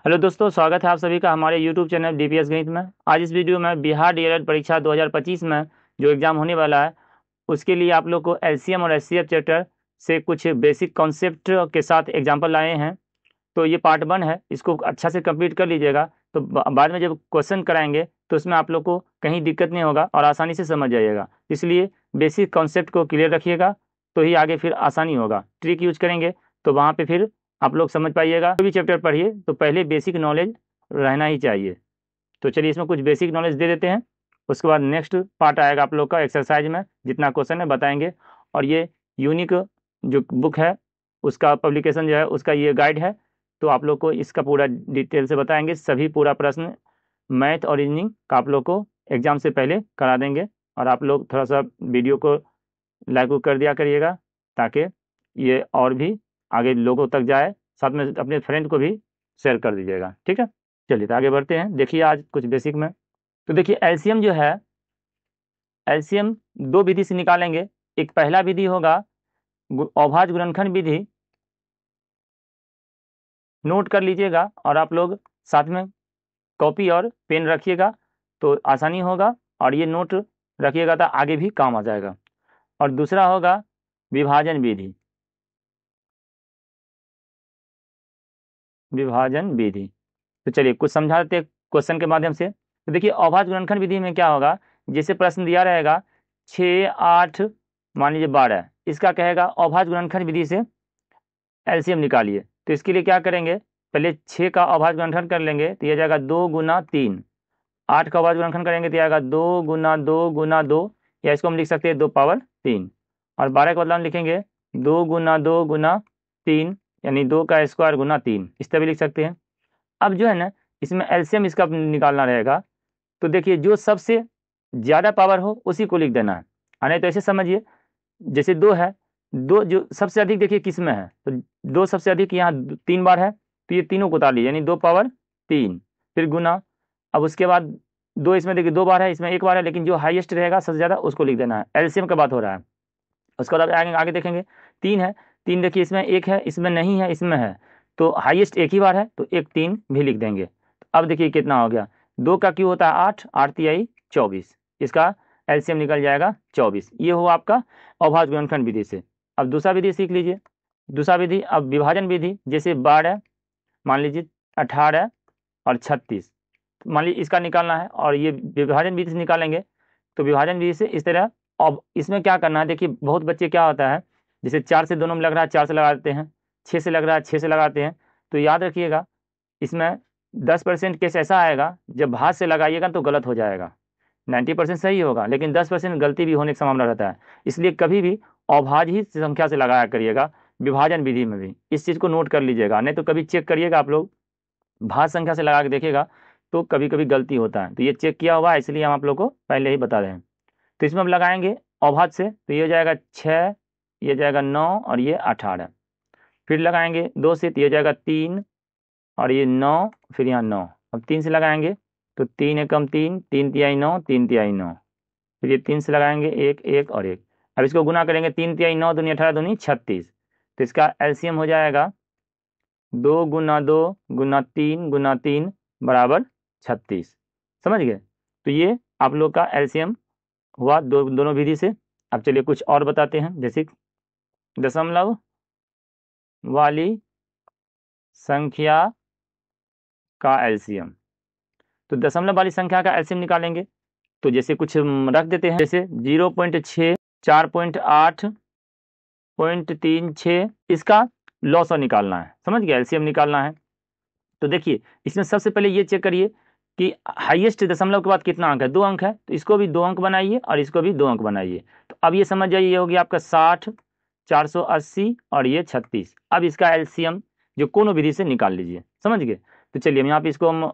Hello दोस्तों, स्वागत है आप सभी का हमारे यूट्यूब चैनल डीपीएस गणित में। आज इस वीडियो में बिहार डीएलएड परीक्षा 2025 में जो एग्ज़ाम होने वाला है उसके लिए आप लोग को एलसीएम और एचसीएफ चैप्टर से कुछ बेसिक कॉन्सेप्ट के साथ एग्जाम्पल लाए हैं। तो ये पार्ट 1 है, इसको अच्छा से कंप्लीट कर लीजिएगा। तो बाद में जब क्वेश्चन कराएंगे तो उसमें आप लोग को कहीं दिक्कत नहीं होगा और आसानी से समझ जाइएगा। इसलिए बेसिक कॉन्सेप्ट को क्लियर रखिएगा तो ही आगे फिर आसानी होगा। ट्रिक यूज करेंगे तो वहाँ पे फिर आप लोग समझ पाइएगा। कोई भी चैप्टर पढ़िए तो पहले बेसिक नॉलेज रहना ही चाहिए। तो चलिए इसमें कुछ बेसिक नॉलेज दे देते हैं, उसके बाद नेक्स्ट पार्ट आएगा आप लोग का एक्सरसाइज में जितना क्वेश्चन है बताएंगे। और ये यूनिक जो बुक है उसका पब्लिकेशन जो है उसका ये गाइड है, तो आप लोग को इसका पूरा डिटेल से बताएंगे। सभी पूरा प्रश्न मैथ और रीजनिंग का आप लोग को एग्जाम से पहले करा देंगे। और आप लोग थोड़ा सा वीडियो को लाइक कर दिया करिएगा ताकि ये और भी आगे लोगों तक जाए, साथ में अपने फ्रेंड को भी शेयर कर दीजिएगा, ठीक है। चलिए तो आगे बढ़ते हैं। देखिए आज कुछ बेसिक में, तो देखिए एलसीएम जो है, एलसीएम दो विधि से निकालेंगे। एक पहला विधि होगा अभाज्य गुणनखंड विधि, नोट कर लीजिएगा और आप लोग साथ में कॉपी और पेन रखिएगा तो आसानी होगा, और ये नोट रखिएगा तो आगे भी काम आ जाएगा। और दूसरा होगा विभाजन विधि, विभाजन विधि। तो चलिए कुछ समझा देते हैं क्वेश्चन के माध्यम से। तो देखिए अभाज्य गुणनखंड विधि में क्या होगा, जैसे प्रश्न दिया रहेगा 6, 8 मान लीजिए 12, इसका कहेगा अभाज्य गुणनखंड विधि से एलसीएम निकालिए। तो इसके लिए क्या करेंगे, पहले 6 का अभाज्य गुणनखंड कर लेंगे तो यह जाएगा 2 गुना 3। 8 का अभाज्य गुणनखंड करेंगे तो आएगा 2 गुना 2 गुना 2, या इसको हम लिख सकते हैं 2 पावर 3। और 12 का बदला हम लिखेंगे 2 गुना 2 गुना 3, यानी 2 का स्क्वायर गुना 3, इस तरह भी लिख सकते हैं। अब जो है ना इसमें एलसीएम इसका निकालना रहेगा। तो देखिए जो सबसे ज़्यादा पावर हो उसी को लिख देना है, नहीं तो ऐसे समझिए जैसे 2 है, 2 जो सबसे अधिक देखिए किस में है, तो 2 सबसे अधिक यहाँ 3 बार है तो ये तीनों को उतार लीजिए, यानी 2 पावर 3, फिर गुना। अब उसके बाद 2 इसमें देखिए 2 बार है, इसमें 1 बार है, लेकिन जो हाईएस्ट रहेगा सबसे ज़्यादा उसको लिख देना है। एलसीएम का बात हो रहा है। उसके बाद आगे देखेंगे 3 है, 3 देखिए इसमें 1 है, इसमें नहीं है, इसमें है, तो हाईएस्ट 1 ही बार है तो 1 3 भी लिख देंगे। अब देखिए कितना हो गया, 2 का क्यू होता है 8, 8 तिहाई 24, इसका एलसीएम निकल जाएगा 24। ये हुआ आपका अभाज्य गुणनखंड विधि से। अब दूसरा विधि सीख लीजिए। दूसरा विधि अब विभाजन विधि, जैसे 12 मान लीजिए 18 और 36, मान लीजिए इसका निकालना है और ये विभाजन विधि से निकालेंगे। तो विभाजन विधि से इस तरह, अब इसमें क्या करना है, देखिए बहुत बच्चे क्या होता है जैसे 4 से दोनों में लग रहा है 4 से लगा देते हैं, 6 से लग रहा है 6 से लगाते हैं। तो याद रखिएगा इसमें 10% केस ऐसा आएगा जब हाथ से लगाइएगा तो गलत हो जाएगा, 90% सही होगा लेकिन 10% गलती भी होने की संभावना रहता है। इसलिए कभी भी अभाज्य ही संख्या से लगाया करिएगा विभाजन विधि में भी, इस चीज़ को नोट कर लीजिएगा। नहीं तो कभी चेक करिएगा आप लोग भाज्य संख्या से लगा के देखिएगा तो कभी कभी गलती होता है। तो ये चेक किया हुआ है इसलिए हम आप लोग को पहले ही बता रहे हैं। तो इसमें हम लगाएंगे अभाज्य से, तो ये हो जाएगा 6, ये जाएगा 9 और ये 18। फिर लगाएंगे 2 से तो ये जाएगा 3 और ये 9, फिर यहाँ 9। अब 3 से लगाएंगे तो 3 एकम 3, 3 तिहाई 9, 3 तिहाई 9। फिर ये 3 से लगाएंगे 1 1 और 1। अब इसको गुना करेंगे 3 तिहाई 9 दूनी 18 दूनी 36। तो इसका एलसीएम हो जाएगा 2 गुना 2 गुना 3 गुना 3 बराबर 36। समझ गए। तो ये आप लोग का एलसीएम हुआ दोनों विधि से। अब चलिए कुछ और बताते हैं, जैसे दशमलव वाली संख्या का एलसीएम। तो दशमलव वाली संख्या का एलसीएम निकालेंगे तो जैसे कुछ रख देते हैं, जैसे 0.6, 4.8, 0.36, इसका लॉस निकालना है, समझ गया, एलसीएम निकालना है। तो देखिए इसमें सबसे पहले ये चेक करिए कि हाईएस्ट दशमलव के बाद कितना अंक है, 2 अंक है, तो इसको भी 2 अंक बनाइए और इसको भी 2 अंक बनाइए। तो अब ये समझ जाइए, ये हो गया आपका 60, 480 और ये 36। अब इसका एलसीएम जो कोनो विधि से निकाल लीजिए, समझ गए। तो चलिए हम यहाँ पे इसको हम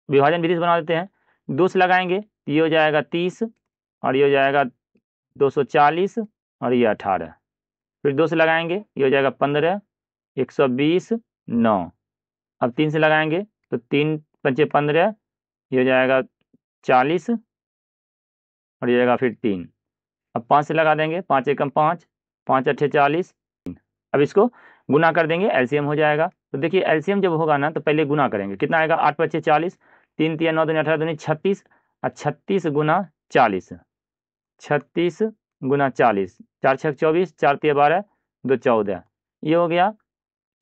विभाजन विधि से बना देते हैं। 2 से लगाएंगे तो ये हो जाएगा 30 और ये हो जाएगा 240 और ये 18। फिर 2 से लगाएंगे ये हो जाएगा 15, 120, 9। अब 3 से लगाएंगे तो 3 पंचे 15, ये हो जाएगा 40 और ये जाएगा फिर 3। अब 5 से लगा देंगे, 5 एकम 5, 5 अट्ठे 40। अब इसको गुना कर देंगे, एलसीएम हो जाएगा। तो देखिए एलसीएम जब होगा ना तो पहले गुना करेंगे, कितना आएगा 8 × 5 = 40, 3 × 3 = 9, 2 × 18, 2 × 36 और 36 × 40, 36 × 40, 4 × 6 = 24, 4 × 3 = 12, 2 = 14, ये हो गया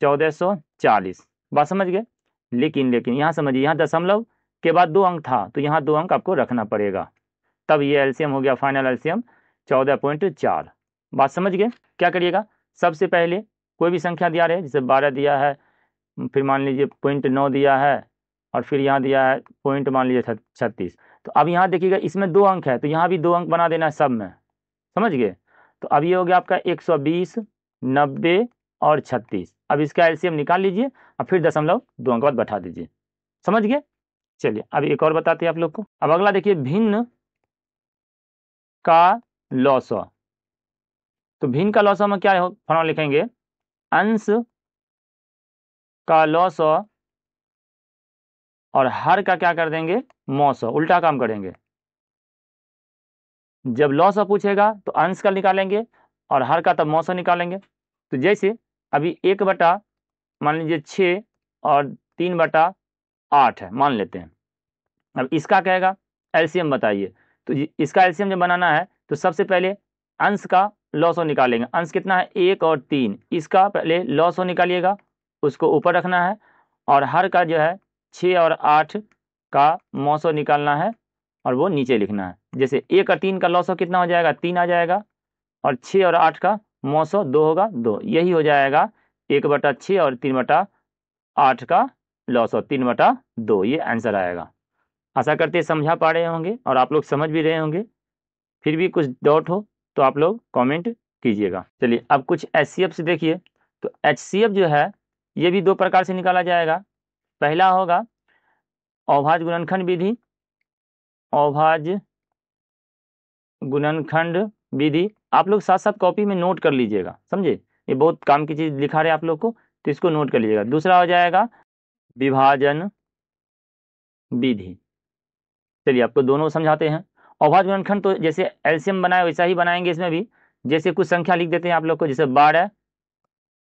1440। बात समझ गए। लेकिन यहाँ समझिए, यहाँ दशमलव के बाद 2 अंक था तो यहाँ 2 अंक आपको रखना पड़ेगा, तब ये एलसीएम हो गया, फाइनल एलसीएम 14.4। बात समझ गए। क्या करिएगा, सबसे पहले कोई भी संख्या दिया रहे, जैसे 12 दिया है, फिर मान लीजिए 0.9 दिया है, और फिर यहाँ दिया है पॉइंट मान लीजिए 36। तो अब यहाँ देखिएगा इसमें 2 अंक है तो यहाँ भी 2 अंक बना देना है सब में, समझ गए। तो अब ये हो गया आपका 120, 90 और 36। अब इसका एलसीएम निकाल लीजिए और फिर दशमलव 2 अंक बाद बैठा दीजिए, समझ गए। चलिए अब एक और बताते हैं आप लोग को। अब अगला देखिए, भिन्न का लॉसव। तो भिन्न का लॉसव में क्या फॉर्मूला लिखेंगे, अंश का लॉसव और हर का क्या कर देंगे, मौसव, उल्टा काम करेंगे। जब लॉसव पूछेगा तो अंश का निकालेंगे और हर का तब मौसव निकालेंगे। तो जैसे अभी 1 बटा मान लीजिए 6 और 3 बटा 8 है मान लेते हैं। अब इसका कहेगा एलसीएम बताइए, तो इसका एलसीएम जब बनाना है तो सबसे पहले अंश का लॉसव निकालेंगे। अंश कितना है, 1 और 3, इसका पहले लॉसव निकालिएगा, उसको ऊपर रखना है, और हर का जो है 6 और 8 का मौसव निकालना है और वो नीचे लिखना है। जैसे 1 और 3 का लॉसव कितना हो जाएगा, 3 आ जाएगा, और 6 और 8 का मौसव 2 होगा, 2। यही हो जाएगा 1/6 और 3/8 का लॉसव, 3/2, ये आंसर आएगा। आशा करते समझा पा रहे होंगे और आप लोग समझ भी रहे होंगे। फिर भी कुछ डाउट हो तो आप लोग कमेंट कीजिएगा। चलिए अब कुछ एचसीएफ से देखिए। तो एचसीएफ जो है ये भी 2 प्रकार से निकाला जाएगा। पहला होगा अभाज्य गुणनखंड विधि, अभाज्य गुणनखंड विधि। आप लोग साथ साथ कॉपी में नोट कर लीजिएगा, समझे, ये बहुत काम की चीज़ लिखा रहे आप लोग को, तो इसको नोट कर लीजिएगा। दूसरा हो जाएगा विभाजन विधि। चलिए आपको दोनों समझाते हैं। अभाज्य गुणनखंड तो जैसे एलसीएम बनाए वैसा ही बनाएंगे इसमें भी। जैसे कुछ संख्या लिख देते हैं आप लोग को, जैसे 12,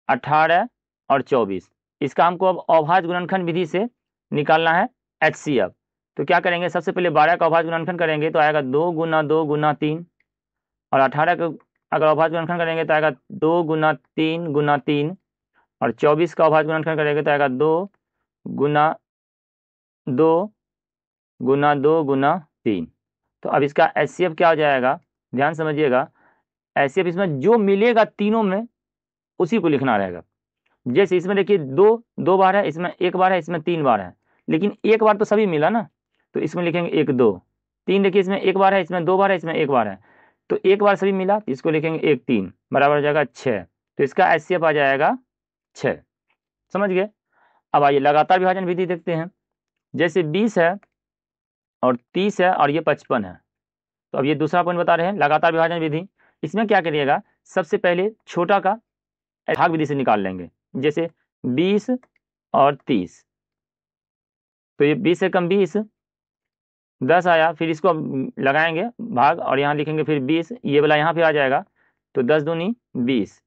18 और 24। इसका हमको अब अभाज्य गुणनखंड विधि से निकालना है एचसीएफ। तो क्या करेंगे, सबसे पहले 12 का अभाज्य गुणनखंड करेंगे तो आएगा 2 × 2 × 3, और 18 का अगर अभाज्य गुणनखंड करेंगे तो आएगा 2 × 3 × 3, और 24 का अभाज्य गुणनखंड करेंगे तो आएगा 2 × 2 × 2 × 3। तो अब इसका एचसीएफ क्या हो जाएगा, ध्यान समझिएगा। एचसीएफ इसमें जो मिलेगा तीनों में उसी को लिखना रहेगा। जैसे इसमें देखिए 2 बार है, इसमें 1 बार है, इसमें 3 बार है, लेकिन 1 बार तो सभी मिला ना, तो इसमें लिखेंगे 1 2। 3 देखिए इसमें 1 बार है, इसमें 2 बार है, इसमें 1 बार है, तो 1 बार सभी मिला तो इसको लिखेंगे 1 3, बराबर हो जाएगा 6। तो इसका एचसीएफ आ जाएगा 6, समझ गए। अब आइए लगातार विभाजन विधि देखते हैं। जैसे 20 है और 30 है और ये 55 है। तो अब ये दूसरा पॉइंट बता रहे हैं, लगातार विभाजन विधि। इसमें क्या करिएगा, सबसे पहले छोटा का भाग विधि से निकाल लेंगे। जैसे 20 और 30, तो ये 20 से कम 20, 10 आया, फिर इसको लगाएंगे भाग और यहाँ लिखेंगे फिर 20, ये वाला यहाँ पे आ जाएगा, तो 10 दूनी 20,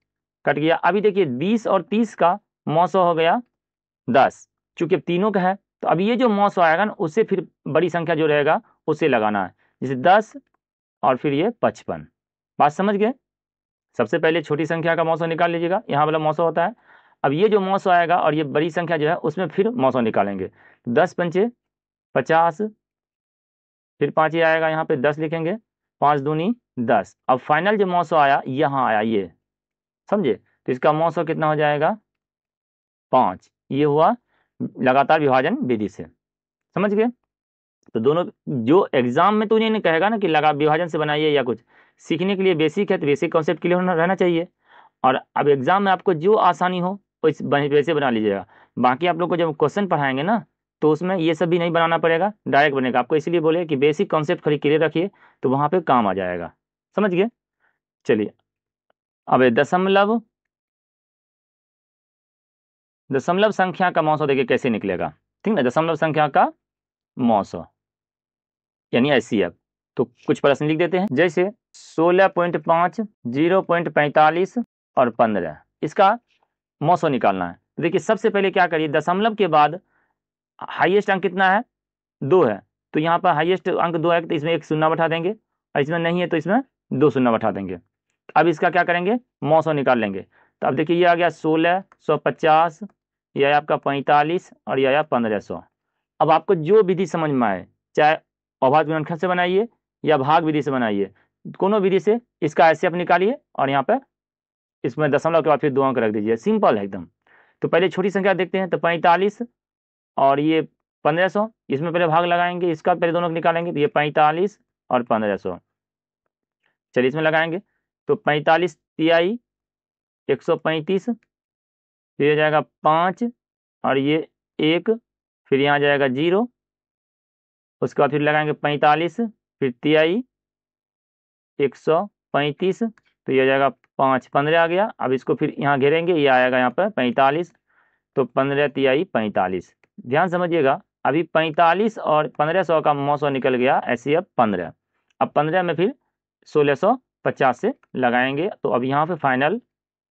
कट गया। अभी देखिए 20 और 30 का मौसव हो गया 10, चूंकि अब तीनों का है तो अब ये जो मौसव आएगा ना उससे फिर बड़ी संख्या जो रहेगा उससे लगाना है। जैसे 10 और फिर ये 55। बात समझ गए। सबसे पहले छोटी संख्या का मौसव निकाल लीजिएगा, यहाँ वाला मौसव होता है। अब ये जो मौसव आएगा और ये बड़ी संख्या जो है उसमें फिर मौसव निकालेंगे। 10 पंचे 50, फिर 5 ही आएगा, यहाँ पे 10 लिखेंगे, 5 दूनी 10। अब फाइनल जो मौसव आया यहाँ आया, ये समझे, तो इसका मौसव कितना हो जाएगा 5। ये हुआ लगातार विभाजन विधि से, समझ गए। तो दोनों जो एग्जाम में तो नहीं कहेगा ना कि लगा विभाजन से बनाइए या कुछ, सीखने के लिए बेसिक है तो बेसिक कॉन्सेप्ट क्लियर होना रहना चाहिए। और अब एग्जाम में आपको जो आसानी हो वैसे बना लीजिएगा। बाकी आप लोग को जब क्वेश्चन पढ़ाएंगे ना तो उसमें ये सब भी नहीं बनाना पड़ेगा, डायरेक्ट बनेगा। आपको इसलिए बोले कि बेसिक कॉन्सेप्ट खाली क्लियर रखिए तो वहाँ पर काम आ जाएगा, समझ गए। चलिए अब दशमलव संख्या का मौसव देखिए कैसे निकलेगा, ठीक ना। दशमलव संख्या का मौसव यानी एचसीएफ। तो कुछ प्रश्न लिख देते हैं। जैसे 16.5, 0.45 और 15, इसका मौसव निकालना है। देखिए सबसे पहले क्या करिए, दशमलव के बाद हाईएस्ट अंक कितना है, 2 है, तो यहाँ पर हाईएस्ट अंक 2 है तो इसमें 1 शून्य बैठा देंगे, और इसमें नहीं है तो इसमें 2 शून्य बैठा देंगे। अब इसका क्या करेंगे, मौसों निकाल लेंगे। तो अब देखिए ये आ गया 1650, यह आया आपका 45 और यह आया 1500। अब आपको जो विधि समझ में आए, चाहे अभाज्य गुणनखंड से बनाइए या भाग विधि से बनाइए, कोनो विधि से इसका एचसीएफ निकालिए और यहाँ पर इसमें दशमलव के बाद फिर 2 अंक रख दीजिए, सिंपल है एकदम। तो पहले छोटी संख्या देखते हैं, तो 45 और ये 1500, इसमें पहले भाग लगाएंगे, इसका पहले दोनों को निकालेंगे, तो ये 45 और 1500, चलिए इसमें लगाएंगे। तो 45 तिहाई 135, फिर हो जाएगा 5 और ये 1, फिर यहाँ जाएगा 0, उसके बाद फिर लगाएंगे 45, फिर तिहाई 135, तो ये हो जाएगा 5, 15 आ गया। अब इसको फिर यहाँ घेरेंगे, ये आएगा यहाँ पर 45, तो 15 तिहाई 45। ध्यान समझिएगा, अभी 45 और 1500 का मौसम निकल गया, ऐसे अब 15। अब 15 में फिर 1650 से लगाएंगे, तो अब यहाँ पे फाइनल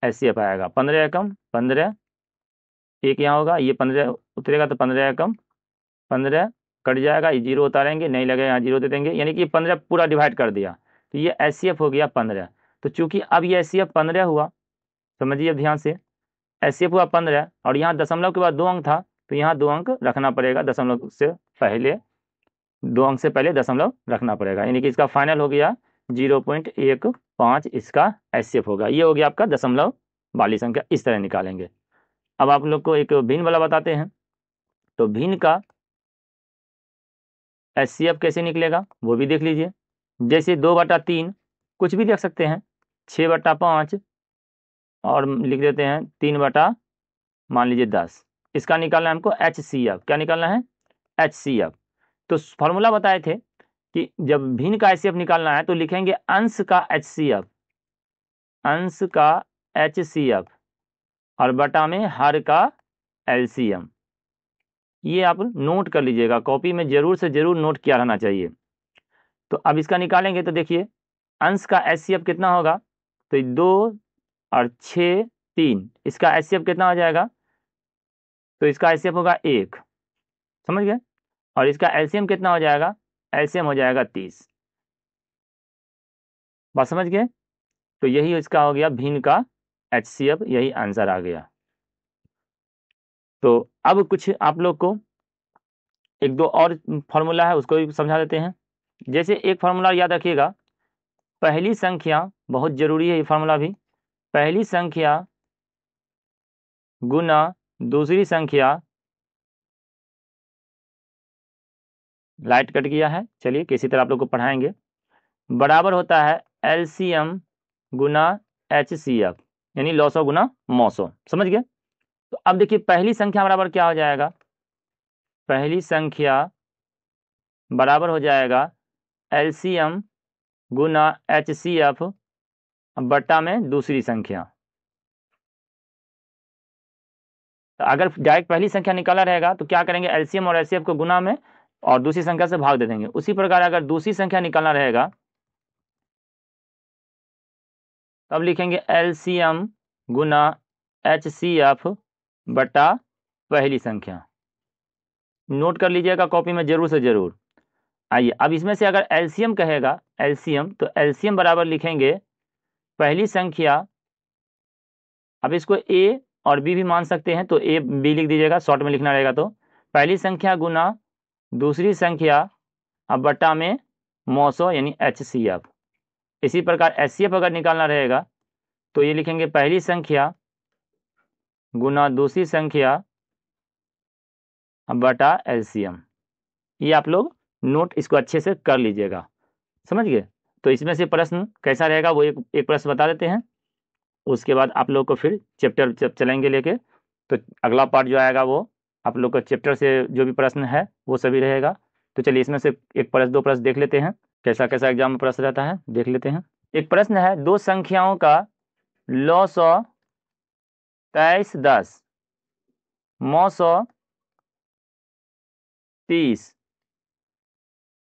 ऐसे आएगा 15 एकम 15, एक यहाँ होगा, ये 15 उतरेगा तो 15 एकम 15 कट जाएगा, ये 0 उतारेंगे, नहीं लगेगा यहाँ 0 दे देंगे, यानी कि 15 पूरा डिवाइड कर दिया, तो ये एचसीएफ हो गया 15। तो चूंकि अब ये एचसीएफ 15 हुआ, समझिए अब ध्यान से, एचसीएफ हुआ 15 और यहाँ दशमलव के बाद 2 अंक था, तो यहाँ 2 अंक रखना पड़ेगा, दशमलव से पहले 2 अंक से पहले दशमलव रखना पड़ेगा, यानी कि इसका फाइनल हो गया 0.15 इसका एचसीएफ होगा। ये हो गया आपका दशमलव वाली संख्या, इस तरह निकालेंगे। अब आप लोग को एक भिन्न वाला बताते हैं, तो भिन्न का एचसीएफ कैसे निकलेगा वो भी देख लीजिए। जैसे 2/3 कुछ भी लिख सकते हैं, 6/5 और लिख देते हैं 3 मान लीजिए 10, इसका निकालना है हमको एचसीएफ। क्या निकालना है, एचसीएफ। तो फॉर्मूला बताए थे कि जब भिन्न का एचसीएफ निकालना है तो लिखेंगे अंश का एचसीएफ, अंश का एचसीएफ और बटा में हर का एलसीएम। ये आप नोट कर लीजिएगा, कॉपी में जरूर से जरूर नोट किया रहना चाहिए। तो अब इसका निकालेंगे तो देखिए अंश का एचसीएफ कितना होगा, तो 2 और 6 3, इसका एचसीएफ कितना हो जाएगा, तो इसका एचसीएफ होगा 1, समझ गए। और इसका एलसीएम कितना हो जाएगा, एलसीएम हो जाएगा 30, बात समझ गए। तो यही इसका हो गया भिन्न का एचसीएफ, यही आंसर आ गया। तो अब कुछ आप लोग को एक दो और फॉर्मूला है उसको भी समझा देते हैं। जैसे एक फार्मूला याद रखिएगा, पहली संख्या, बहुत जरूरी है ये फार्मूला भी, पहली संख्या गुना दूसरी संख्या, लाइट कट गया है, चलिए किसी तरह आप लोग को पढ़ाएंगे, बराबर होता है एलसीएम गुना एचसीएफ, यानी लॉसो गुना मौसो, समझ गए। तो अब देखिए पहली संख्या बराबर क्या हो जाएगा, पहली संख्या बराबर हो जाएगा एलसीएम गुना एचसीएफ बट्टा में दूसरी संख्या। तो अगर डायरेक्ट पहली संख्या निकाला रहेगा तो क्या करेंगे, एलसीएम और एचसीएफ को गुना में और दूसरी संख्या से भाग दे देंगे। उसी प्रकार अगर दूसरी संख्या निकालना रहेगा तब लिखेंगे एलसीएम गुना एचसीएफ बटा पहली संख्या। नोट कर लीजिएगा कॉपी में जरूर से जरूर। आइए अब इसमें से अगर एलसीएम कहेगा, एलसीएम, तो एलसीएम बराबर लिखेंगे पहली संख्या, अब इसको ए और बी भी मान सकते हैं, तो ए बी लिख दीजिएगा, शॉर्ट में लिखना रहेगा। तो पहली संख्या गुना दूसरी संख्या अब बट्टा में मौसो यानी एचसीएफ। इसी प्रकार एचसीएफ अगर निकालना रहेगा तो ये लिखेंगे पहली संख्या गुना दूसरी संख्या बटा एलसीएम। ये आप लोग नोट इसको अच्छे से कर लीजिएगा, समझ गए। तो इसमें से प्रश्न कैसा रहेगा वो एक प्रश्न बता देते हैं, उसके बाद आप लोग को फिर चैप्टर चलेंगे लेके। तो अगला पार्ट जो आएगा वो आप लोग का चैप्टर से जो भी प्रश्न है वो सभी रहेगा। तो चलिए इसमें से एक प्रश्न दो प्रश्न देख लेते हैं, कैसा कैसा एग्जाम में प्रश्न रहता है देख लेते हैं। एक प्रश्न है, दो संख्याओं का लॉस 23 10 मौसो 30,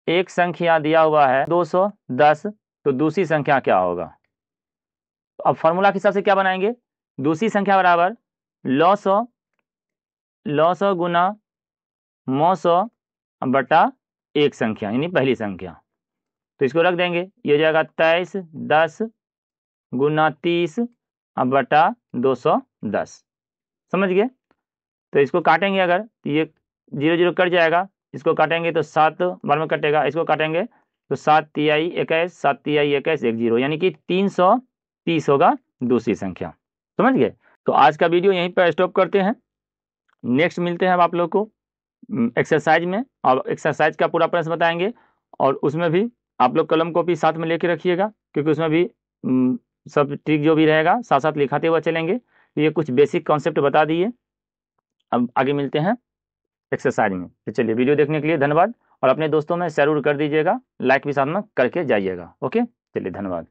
एक संख्या दिया हुआ है 210, तो दूसरी संख्या क्या होगा। तो अब फॉर्मूला के हिसाब से क्या बनाएंगे, दूसरी संख्या बराबर लॉस लॉ गुना मौ बटा 1 संख्या यानी पहली संख्या। तो इसको रख देंगे, ये हो जाएगा 23 10 गुना 30 बटा 210। समझ गए? तो इसको काटेंगे अगर तो ये 0 0 कट जाएगा, इसको काटेंगे तो 7 बार में कटेगा, इसको काटेंगे तो 7 तिहाई 21 7 तिहाई 21 1 0 यानी कि 330 होगा दूसरी संख्या। समझ गए? तो आज का वीडियो यहीं पर स्टॉप करते हैं। नेक्स्ट मिलते हैं अब आप लोग को एक्सरसाइज में, और एक्सरसाइज का पूरा प्रश्न बताएंगे, और उसमें भी आप लोग कलम कॉपी साथ में लेके रखिएगा, क्योंकि उसमें भी सब ट्रिक जो भी रहेगा साथ साथ लिखाते हुए चलेंगे। ये कुछ बेसिक कॉन्सेप्ट बता दिए, अब आगे मिलते हैं एक्सरसाइज में। तो चलिए, वीडियो देखने के लिए धन्यवाद, और अपने दोस्तों में शेयर कर दीजिएगा, लाइक भी साथ में करके जाइएगा। ओके, चलिए धन्यवाद।